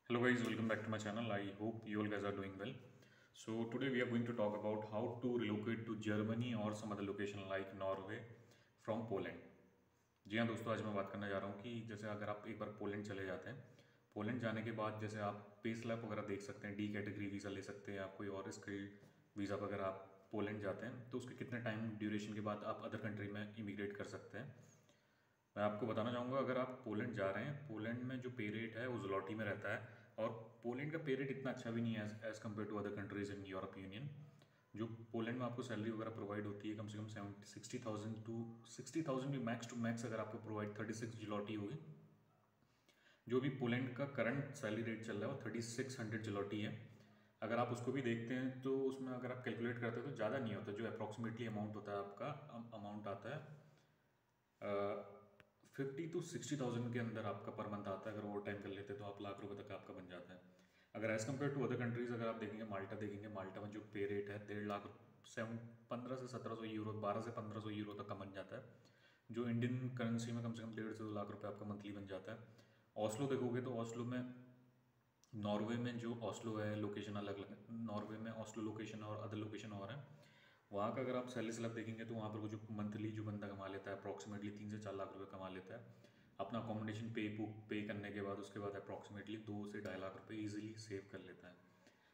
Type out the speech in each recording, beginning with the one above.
Hello guys, welcome back to my channel. I hope you all guys are doing well. So today we are going to talk about how to relocate to Germany or some other location like Norway from Poland. जी हाँ दोस्तों, आज मैं बात करने जा रहा हूँ कि जैसे अगर आप एक बार पोलैंड चले जाते हैं, पोलैंड जाने के बाद जैसे आप पे स्लैब वगैरह देख सकते हैं, डी कैटेगरी वीज़ा ले सकते हैं, आप कोई और स्किल्ड वीज़ा पर अगर आप पोलैंड जाते हैं तो उसके कितने टाइम ड्यूरेशन के बाद आप अदर कंट्री में इमिग्रेट कर सकते हैं। मैं आपको बताना चाहूँगा, अगर आप पोलैंड जा रहे हैं, पोलैंड में जो पे रेट है वो ज़्लॉटी में रहता है और पोलैंड का पे रेट इतना अच्छा भी नहीं है as compare to other countries in Europe union. जो पोलैंड में आपको सैलरी वगैरह प्रोवाइड होती है कम से कम 60,000 टू 60,000 भी मैक्स टू मैक्स अगर आपको प्रोवाइड 36 ज़्लॉटी होगी। जो भी पोलैंड का करंट सैलरी रेट चल रहा है वो 3600 ज़्लॉटी है। अगर आप उसको भी देखते हैं तो उसमें अगर आप कैलकुलेट करते हैं तो ज़्यादा नहीं होता, जो अप्रॉक्सीमेटली अमाउंट होता है आपका अमाउंट आता है 50,000 to 60,000 के अंदर आपका पर मंथ आता है। अगर ओवर टाइम कर लेते हैं तो आप लाख रुपए तक आपका बन जाता है। अगर as compare to other countries अगर आप देखेंगे, माल्टा देखेंगे, माल्टा में जो पे रेट है 1.5 लाख 15 से 1700 यूरो, 12 से 1500 यूरो तक का बन जाता है, जो इंडियन करेंसी में कम से कम 1.5 से 2 लाख रुपए आपका मंथली बन जाता है। ऑस्लो देखोगे तो ऑस्लो में, नॉर्वे में जो ऑस्लो है लोकेशन अलग अलग है, नॉर्वे में ऑस्लो लोकेशन और अदर लोकेशन और है। वहाँ का अगर आप सैलरी स्लैब देखेंगे तो वहाँ पर वो जो मंथली जो बंदा कमा लेता है अप्रॉक्सीमेटली 3 से 4 लाख रुपए कमा लेता है अपना अकोमोडेशन पे करने के बाद। उसके बाद अप्रॉक्सीमेटली 2 से 2.5 लाख रुपए ईजिली सेव कर लेता है।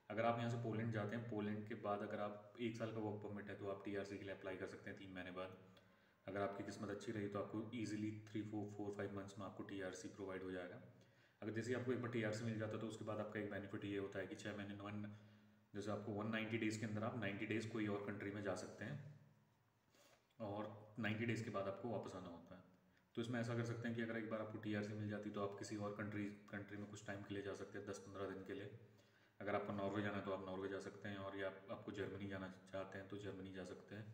अगर आप यहाँ से पोलैंड जाते हैं, पोलैंड के बाद अगर आप 1 साल का वर्क परमिट है तो आप टीआरसी के लिए अप्लाई कर सकते हैं 3 महीने बाद। अगर आपकी किस्मत अच्छी रही तो आपको ईजिली 3 4 4 5 मंथ्स में आपको टीआरसी प्रोवाइड हो जाएगा। अगर जैसे आपको एक बार टीआरसी मिल जाता है तो उसके बाद आपका एक बेनिफिट ये होता है कि 6 महीने जैसे आपको 190 डेज़ के अंदर आप 90 डेज़ कोई और कंट्री में जा सकते हैं और 90 डेज़ के बाद आपको वापस आना होता है। तो इसमें ऐसा कर सकते हैं कि अगर एक बार आपको टीआरसी मिल जाती तो आप किसी और कंट्री में कुछ टाइम के लिए जा सकते हैं, 10 15 दिन के लिए। अगर आपको नॉर्वे जाना है तो आप नॉर्वे जा सकते हैं, और या आपको जर्मनी जाना चाहते हैं तो जर्मनी जा सकते हैं।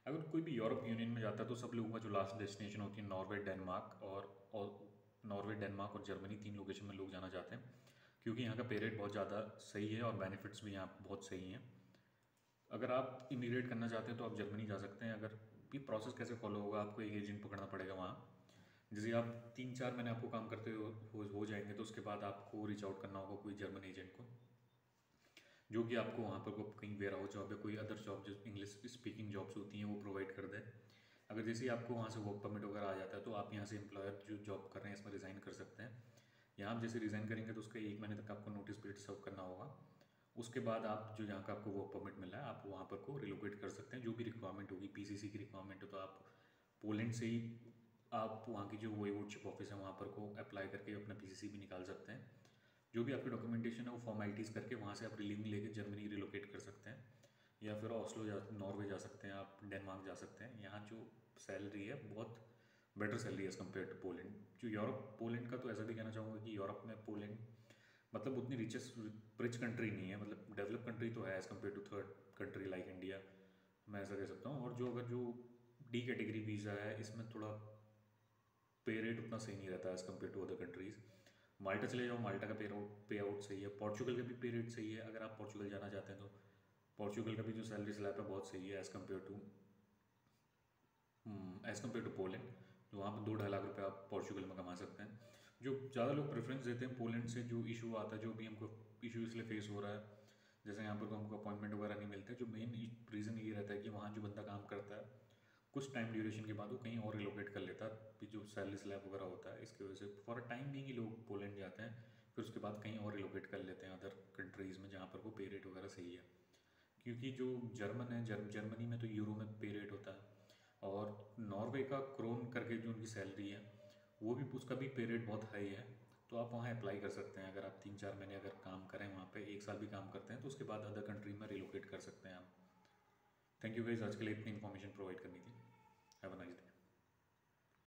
अगर कोई भी यूरोप यूनियन में जाता है तो सब लोगों का जो लास्ट डेस्टिनेशन होती है नॉर्वे, डेनमार्क नॉर्वे, डेनमार्क और जर्मनी, 3 लोकेशन में लोग जाना चाहते हैं, क्योंकि यहाँ का पे रेट बहुत ज़्यादा सही है और बेनिफिट्स भी यहाँ बहुत सही हैं। अगर आप इमिग्रेट करना चाहते हैं तो आप जर्मनी जा सकते हैं। अगर ये प्रोसेस कैसे फॉलो होगा, आपको एक एजेंट पकड़ना पड़ेगा वहाँ। जैसे आप 3 4 महीने आपको काम करते हो जाएंगे तो उसके बाद आपको रीच आउट करना होगा कोई जर्मन एजेंट को, जो कि आपको वहाँ पर कहीं वेयर हाउस जॉब या कोई अदर जॉब जो इंग्लिश स्पीकिंग जॉब्स होती हैं वो प्रोवाइड कर दे। अगर जैसे ही आपको वहाँ से वर्क परमिट वगैरह आ जाता है तो आप यहाँ से एम्प्लॉयर जो जॉब कर रहे हैं इसमें रिज़ाइन कर सकते हैं। यहाँ आप जैसे रिज़ाइन करेंगे तो उसके 1 महीने तक आपको नोटिस पीरियड सर्व करना होगा। उसके बाद आप जो यहाँ का आपको वर्क परमिट मिला है आप वहाँ पर को रिलोकेट कर सकते हैं। जो भी रिक्वायरमेंट होगी, पीसीसी की रिक्वायरमेंट हो तो आप पोलैंड से ही आप वहाँ की जो वोइवोडशिप ऑफिस है वहाँ पर को अप्लाई करके अपना पीसीसी भी निकाल सकते हैं। जो भी आपकी डॉक्यूमेंटेशन है वो फॉर्मेलिटीज़ करके वहाँ से आप रिलीविंग लेके जर्मनी रिलोकेट कर सकते हैं, या फिर ऑस्लो नॉर्वे जा सकते हैं, आप डेनमार्क जा सकते हैं। यहाँ जो सैलरी है बहुत बेटर सैलरी है एज़ कम्पेयर टू पोलैंड। जो यूरोप, पोलैंड का तो ऐसा भी कहना चाहूँगा कि यूरोप में पोलैंड मतलब उतनी रिच कंट्री नहीं है, मतलब डेवलप कंट्री तो है as compare to third country like India, मैं ऐसा कह सकता हूँ। और जो अगर जो डी कैटेगरी वीज़ा है इसमें थोड़ा पे रेट उतना सही नहीं रहता as compare to other countries. Malta चले जाओ, माल्टा का पे आउट सही है, पोर्चुगल का भी पे रेट सही है। अगर आप पोर्चुगल जाना चाहते हैं तो पोर्चुगल का भी जो सैलरी स्लैब है बहुत सही है एज़ कम्पेयर टू पोलैंड, जो वहाँ पर 2 2.5 लाख रुपये आप पोर्चुगल में कमा सकते हैं। जो ज़्यादा लोग प्रेफरेंस देते हैं पोलैंड से, जो इशू आता है, जो भी हमको इशू इसलिए फेस हो रहा है, जैसे यहाँ पर तो हमको अपॉइंटमेंट वगैरह नहीं मिलते, जो मेन रीज़न ये रहता है कि वहाँ जो बंदा काम करता है कुछ टाइम ड्यूरेशन के बाद वो कहीं और रिलोकेट कर लेता है, जो सैलरी स्लैब वगैरह होता है इसकी वजह से फॉर अ टाइम भी ही लोग पोलैंड जाते हैं, फिर उसके बाद कहीं और रिलोकेट कर लेते हैं अदर कंट्रीज़ में जहाँ पर वो पे रेट वगैरह सही है। क्योंकि जो जर्मन है, जर्मनी में तो यूरो में पे रेट होता है, और नॉर्वे का क्रोन करके जो उनकी सैलरी है वो भी, उसका भी पे रेट बहुत हाई है। तो आप वहाँ अप्लाई कर सकते हैं। अगर आप 3 4 महीने अगर काम करें वहाँ पे, 1 साल भी काम करते हैं तो उसके बाद अदर कंट्री में रिलोकेट कर सकते हैं आप। थैंक यू गाइस, आज के लिए इतनी इन्फॉर्मेशन प्रोवाइड करनी थी। Have a nice day.